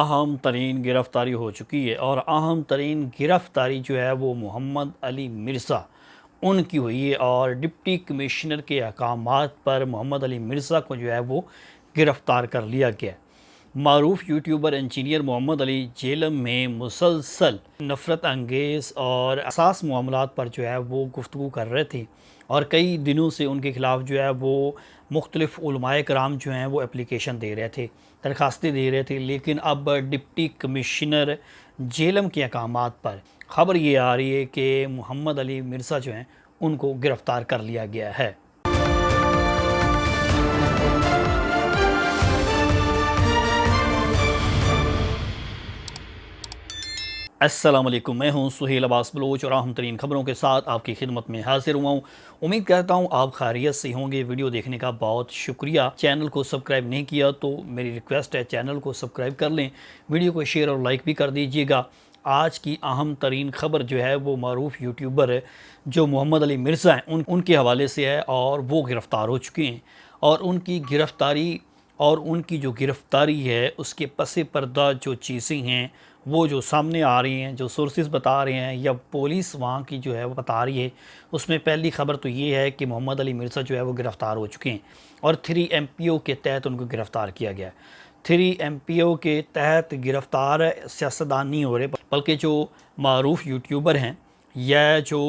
अहम तरीन गिरफ़्तारी हो चुकी है और अहम तरीन गिरफ़्तारी जो है वो मोहम्मद अली मिर्ज़ा उनकी हुई है और डिप्टी कमिश्नर के अहकामात पर मोहम्मद अली मिर्ज़ा को जो है वो गिरफ़्तार कर लिया गया। मारूफ यूट्यूबर इंजीनियर मोहम्मद अली जेलम में मुसलसल नफ़रत अंगेज़ और असास मामलात पर जो है वो गुफ्तगू कर रहे थे और कई दिनों से उनके ख़िलाफ़ जो है वो मुख्तलिफ़ उलमाए कराम जो हैं वो एप्लीकेशन दे रहे थे, दरख्वास्तें दे रहे थे। लेकिन अब डिप्टी कमिश्नर जेलम के अहकामात पर ख़बर ये आ रही है कि मोहम्मद अली मिर्ज़ा जो हैं उनको गिरफ़्तार कर लिया गया है। अस्सलाम वालेकुम, मैं हूं सुहेल अब्बास बलोच और अहम तरीन ख़बरों के साथ आपकी खिदमत में हाजिर हुआ हूं। उम्मीद करता हूं आप खैरियत से होंगे। वीडियो देखने का बहुत शुक्रिया। चैनल को सब्सक्राइब नहीं किया तो मेरी रिक्वेस्ट है चैनल को सब्सक्राइब कर लें, वीडियो को शेयर और लाइक भी कर दीजिएगा। आज की अहम तरीन ख़बर जो है वो मारूफ यूट्यूबर है जो मोहम्मद अली मिर्ज़ा हैं उनके हवाले से है और वो गिरफ़्तार हो चुके हैं। और उनकी जो गिरफ़्तारी है उसके पसे पर्दा जो चीज़ें हैं वो जो सामने आ रही हैं, जो सोर्सेज बता रहे हैं या पुलिस वहाँ की जो है वो बता रही है, उसमें पहली ख़बर तो ये है कि मोहम्मद अली मिर्ज़ा जो है वो गिरफ़्तार हो चुके हैं और 3 MPO के तहत उनको गिरफ़्तार किया गया है। 3 MPO के तहत गिरफ़्तार सियासतदान नहीं हो रहे, बल्कि जो मारूफ यूट्यूबर हैं या जो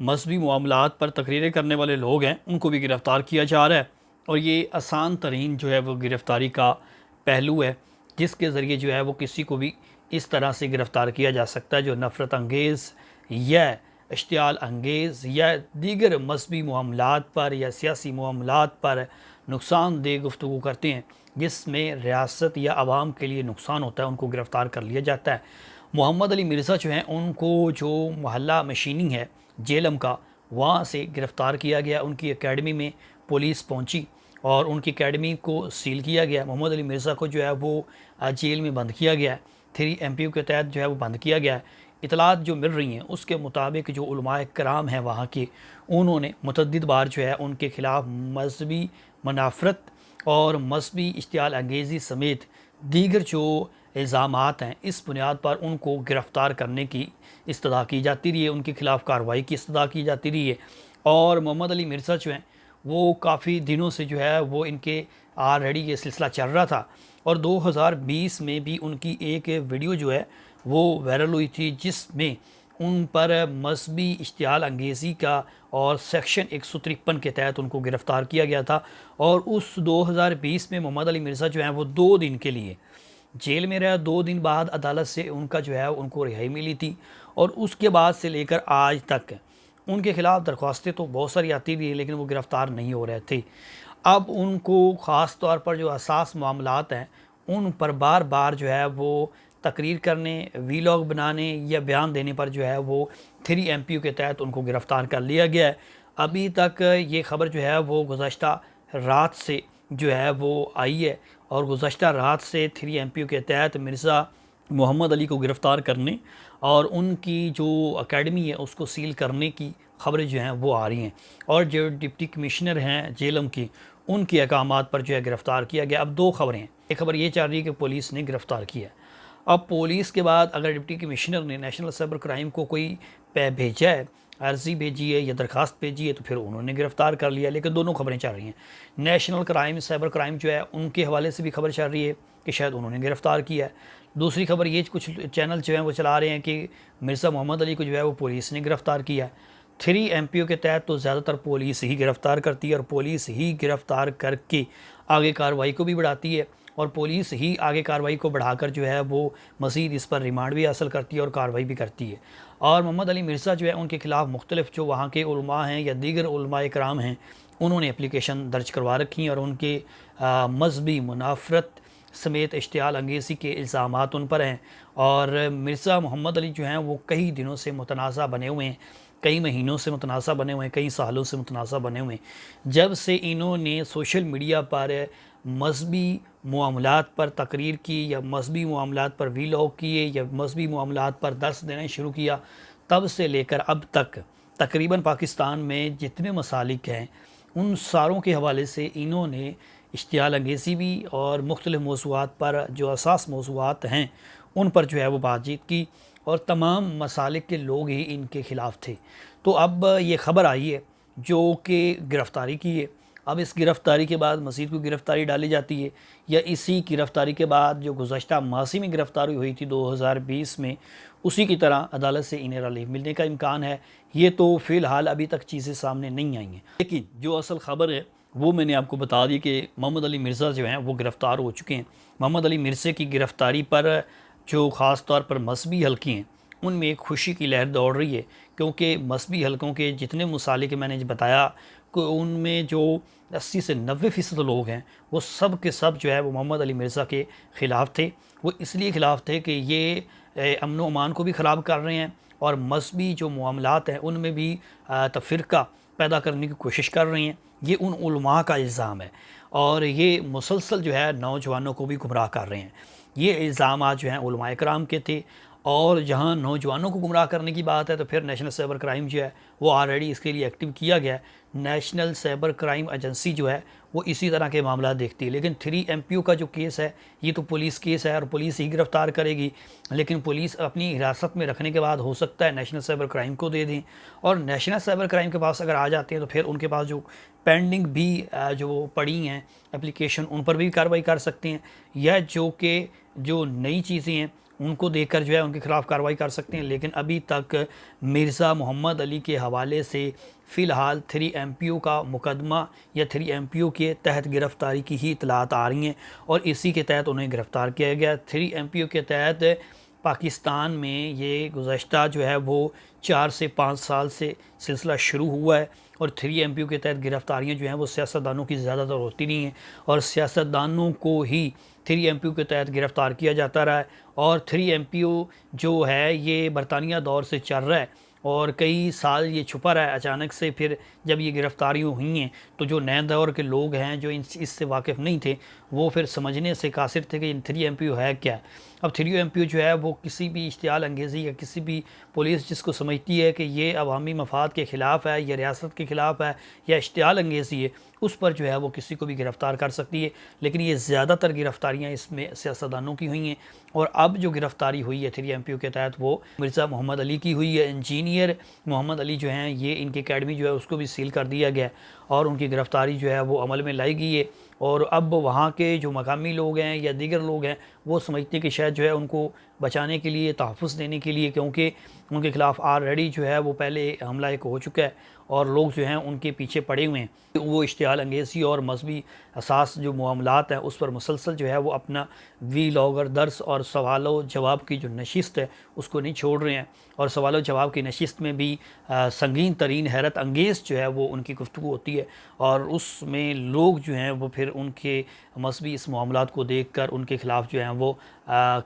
मजहबी मामलात पर तकरीरें करने वाले लोग हैं उनको भी गिरफ़्तार किया जा रहा है। और ये आसान तरीन जो है वो गिरफ़्तारी का पहलू है जिसके ज़रिए जो है वो किसी को भी इस तरह से गिरफ़्तार किया जा सकता है जो नफ़रत अंगेज़ या इश्तियाल अंगेज़ या दीगर मजहबी मामलात पर या सियासी मामलात पर नुकसानदेह गुफ्तगू करते हैं जिसमें रियासत या आवाम के लिए नुकसान होता है, उनको गिरफ़्तार कर लिया जाता है। मोहम्मद अली मिर्ज़ा जो हैं उनको जो मोहल्ला मशीनी है जेलम का, वहाँ से गिरफ़्तार किया गया। उनकी एकेडमी में पुलिस पहुँची और उनकी एकेडमी को सील किया गया। मोहम्मद अली मिर्ज़ा को जो है वो जेल में बंद किया गया है। 3 MPO के तहत जो है वो बंद किया गया है। इतलात जो मिल रही हैं उसके मुताबिक जो उलमाए कराम हैं वहाँ के, उन्होंने मुतअद्दिद बार जो है उनके ख़िलाफ़ मजहबी मनाफ़रत और मजहबी इश्तियाल अंगेज़ी समेत दीगर जो इल्ज़ामात हैं इस बुनियाद पर उनको गिरफ़्तार करने की इस्तदा की जाती रही है, उनके ख़िलाफ़ कार्रवाई की इस्तदा की जाती रही है। और मोहम्मद अली मिर्ज़ा जो हैं वो काफ़ी दिनों से जो है वो इनके ऑलरेडी ये सिलसिला चल रहा था और 2020 में भी उनकी एक वीडियो जो है वो वायरल हुई थी जिसमें उन पर मजहबी इश्तियाल अंगेज़ी का और सेक्शन 153 के तहत उनको गिरफ़्तार किया गया था। और उस 2020 में मोहम्मद अली मिर्ज़ा जो हैं वो 2 दिन के लिए जेल में रहा। 2 दिन बाद अदालत से उनका जो है उनको रिहाई मिली थी और उसके बाद से लेकर आज तक उनके ख़िलाफ़ दरख्वास्तें तो बहुत सारी आती रही लेकिन वो गिरफ़्तार नहीं हो रहे थे। अब उनको ख़ास तौर पर जो हसास मामलात हैं उन पर बार बार जो है वो तकरीर करने, वीलॉग बनाने या बयान देने पर जो है वो 3 MPO के तहत उनको गिरफ़्तार कर लिया गया है। अभी तक ये ख़बर जो है वो गुज़श्ता रात से जो है वो आई है और गुज़श्ता रात से 3 MPO के तहत मिर्ज़ा मोहम्मद अली को गिरफ़्तार करने और उनकी जो एकेडमी है उसको सील करने की ख़बरें जो हैं वो आ रही हैं। और जो डिप्टी कमिश्नर हैं जेलम की, उनके अहकामात पर जो है गिरफ़्तार किया गया। अब 2 ख़बरें हैं, एक ख़बर ये चल रही है कि पुलिस ने गिरफ़्तार किया। अब पुलिस के बाद अगर डिप्टी कमिश्नर ने नेशनल साइबर क्राइम को कोई भेजा है, अर्ज़ी भेजी है या दरख्वास्त भेजी है तो फिर उन्होंने गिरफ़्तार कर लिया। लेकिन दोनों ख़बरें चल रही हैं। नेशनल क्राइम साइबर क्राइम जो है उनके हवाले से भी खबर चल रही है कि शायद उन्होंने गिरफ़्तार किया है। दूसरी खबर ये कुछ चैनल जो हैं वो चला रहे हैं कि मिर्ज़ा मोहम्मद अली को जो है वो पुलिस ने गिरफ़्तार किया है। 3 MPO के तहत तो ज़्यादातर पुलिस ही गिरफ़्तार करती है और पुलिस ही गिरफ़्तार करके आगे कार्रवाई को भी बढ़ाती है और पुलिस ही आगे कार्रवाई को बढ़ाकर जो है वो मज़ीद इस पर रिमांड भी हासिल करती है और कार्रवाई भी करती है। और मोहम्मद अली मिर्ज़ा जो है उनके ख़िलाफ़ मुख्तलिफ़ जो वहाँ के उलमा हैं या दीगर उलमाए कराम हैं उन्होंने एप्लीकेशन दर्ज करवा रखी हैं और उनके मजहबी मुनाफ़रत समेत इश्तियाल अंगेज़ी के इल्ज़ामात उन पर हैं। और मिर्ज़ा मोहम्मद अली जो हैं वो कई दिनों से मुतनाज़ा बने हुए हैं, कई महीनों से मुतनाज़ा बने हुए हैं, कई सालों से मुतनाज़ा बने हुए हैं। जब से इन्होंने सोशल मीडिया पर मजहबी मामलात पर तकरीर की या मजहबी मामलात पर वीलॉग किए या मजहबी मामलात पर दर्स देना शुरू किया, तब से लेकर अब तक तकरीबन पाकिस्तान में जितने मसालिक हैं उन सारों के हवाले से इन्होंने इश्तियाल अंगेज़ी भी और मुख्तलिफ़ मौज़ूआत पर जो असास मौज़ूआत हैं उन पर जो है वो बातचीत की और तमाम मसालिक के लोग ही इनके ख़िलाफ़ थे। तो अब ये ख़बर आई है जो कि गिरफ़्तारी की है। अब इस गिरफ़्तारी के बाद मज़ीद कोई गिरफ़्तारी डाली जाती है या इसी गिरफ़्तारी के बाद जो गुज़श्ता मासी में गिरफ़्तारी हुई थी 2020 में, उसी की तरह अदालत से इन्हें रिलीफ मिलने का इम्कान है। ये तो फ़िलहाल अभी तक चीज़ें सामने नहीं आई हैं। लेकिन जो असल ख़बर है वो मैंने आपको बता दी कि मोहम्मद अली मिर्ज़ा जो हैं वो गिरफ़्तार हो चुके हैं। मोहम्मद अली मिर्ज़ा की गिरफ़्तारी पर जो ख़ास तौर पर मज़हबी हलके हैं उनमें एक खुशी की लहर दौड़ रही है, क्योंकि मज़हबी हलकों के जितने मसालिक मैंने बताया कि उनमें जो 80 से 90% लोग हैं वो सब के सब जो है वो मोहम्मद अली मिर्ज़ा के ख़िलाफ़ थे। वो इसलिए ख़िलाफ़ थे कि ये अमन व अमान को भी ख़राब कर रहे हैं और मज़हबी जो मामलात हैं उनमें भी तफ़रीक़ा पैदा करने की कोशिश कर रहे हैं। ये उन उलमा का इल्ज़ाम है और ये मुसलसल जो है नौजवानों को भी गुमराह कर रहे हैं। ये इल्ज़ामात जो हैं उलमाए कराम के थे और जहाँ नौजवानों को गुमराह करने की बात है तो फिर नेशनल साइबर क्राइम जो है वो ऑलरेडी इसके लिए एक्टिव किया गया है। नेशनल साइबर क्राइम एजेंसी जो है वो इसी तरह के मामला देखती है। लेकिन 3MPO का जो केस है ये तो पुलिस केस है और पुलिस ही गिरफ़्तार करेगी, लेकिन पुलिस अपनी हिरासत में रखने के बाद हो सकता है नेशनल साइबर क्राइम को दे दें और नेशनल साइबर क्राइम के पास अगर आ जाते हैं तो फिर उनके पास जो पेंडिंग भी जो पड़ी हैं एप्लीकेशन उन पर भी कार्रवाई कर सकते हैं या जो नई चीज़ें हैं उनको देखकर जो है उनके ख़िलाफ़ कार्रवाई कर सकते हैं। लेकिन अभी तक मिर्ज़ा मोहम्मद अली के हवाले से फ़िलहाल 3MPO का मुकदमा या 3MPO के तहत गिरफ़्तारी की ही इतलात आ रही हैं और इसी के तहत उन्हें गिरफ़्तार किया गया। 3MPO के तहत पाकिस्तान में ये गुज़श्ता जो है वो 4 से 5 साल से सिलसिला शुरू हुआ है और 3MPO के तहत गिरफ़्तारियाँ जो हैं वो सियासतदानों की ज़्यादातर होती नहीं हैं और सियासतदानों को ही 3MPO के तहत गिरफ़्तार किया जाता रहा है। और 3MPO जो है ये बरतानिया दौर से चल रहा है और कई साल ये छुपा रहा है। अचानक से फिर जब ये गिरफ़्तारियाँ हुई हैं तो जो नए दौर के लोग हैं जो इससे वाकिफ़ नहीं थे वो फिर समझने से कासिर थे कि 3MPO है क्या। अब 3MPO जो है वो किसी भी इश्तियाल अंगेज़ी या किसी भी पुलिस जिसको समझती है कि ये अवामी मफाद के ख़िलाफ़ है या रियासत के ख़िलाफ़ है या इश्तियाल अंगेज़ी है, उस पर जो है वो किसी को भी गिरफ़्तार कर सकती है। लेकिन ये ज़्यादातर गिरफ़्तारियाँ इसमें सियासतदानों की हुई हैं और अब जो गिरफ़्तारी हुई है 3MPO के तहत वो मिर्ज़ा मोहम्मद अली की हुई है। इंजीनियर मोहम्मद अली जो हैं ये इनकी अकेडमी जो है उसको भी सील कर दिया गया और उनकी गिरफ़्तारी जो है वो अमल में लाई गई है। और अब वहाँ के जो मकामी लोग हैं या दीगर लोग हैं वो समझते हैं कि शायद जो है उनको बचाने के लिए, तहफ़्फ़ुज़ देने के लिए, क्योंकि उनके ख़िलाफ़ ऑलरेडी जो है वो पहले हमला एक हो चुका है और लोग जो हैं उनके पीछे पड़े हुए हैं। वो इश्तियाल अंगेज़ी और मज़हबी असास जो मामलात हैं उस पर मुसलसल जो है वो अपना वीलॉगर दर्स और सवालों जवाब की जो नशिस्त है उसको नहीं छोड़ रहे हैं और सवालों जवाब की नशिस्त में भी संगीन तरीन हैरत अंगेज़ जो है वो उनकी गुफ्तगू होती है और उसमें लोग जो हैं वो फिर उनके मज़हबी इस मामलात को देख कर उनके ख़िलाफ़ जो हैं वो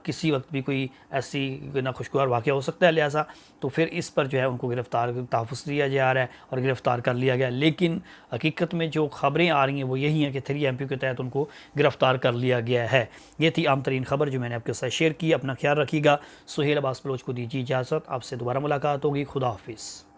किसी वक्त भी कोई ऐसी नाखुशगवार वाक़या हो सकता है, लिहाजा तो फिर इस पर जो है उनको गिरफ़्तार तहफ़्फ़ुज़ दिया जा रहा है और गिरफ़्तार कर लिया गया। लेकिन हकीकत में जो ख़बरें आ रही हैं वो यही हैं कि 3MPO के तहत उनको गिरफ़्तार कर लिया गया है। ये थी आम तरीन ख़बर जो मैंने आपके साथ शेयर की। अपना ख्याल रखिएगा। सुहेल अब्बास बलोच को दीजिए इजाज़त। आपसे दोबारा मुलाकात होगी। खुदा हाफ़िज़।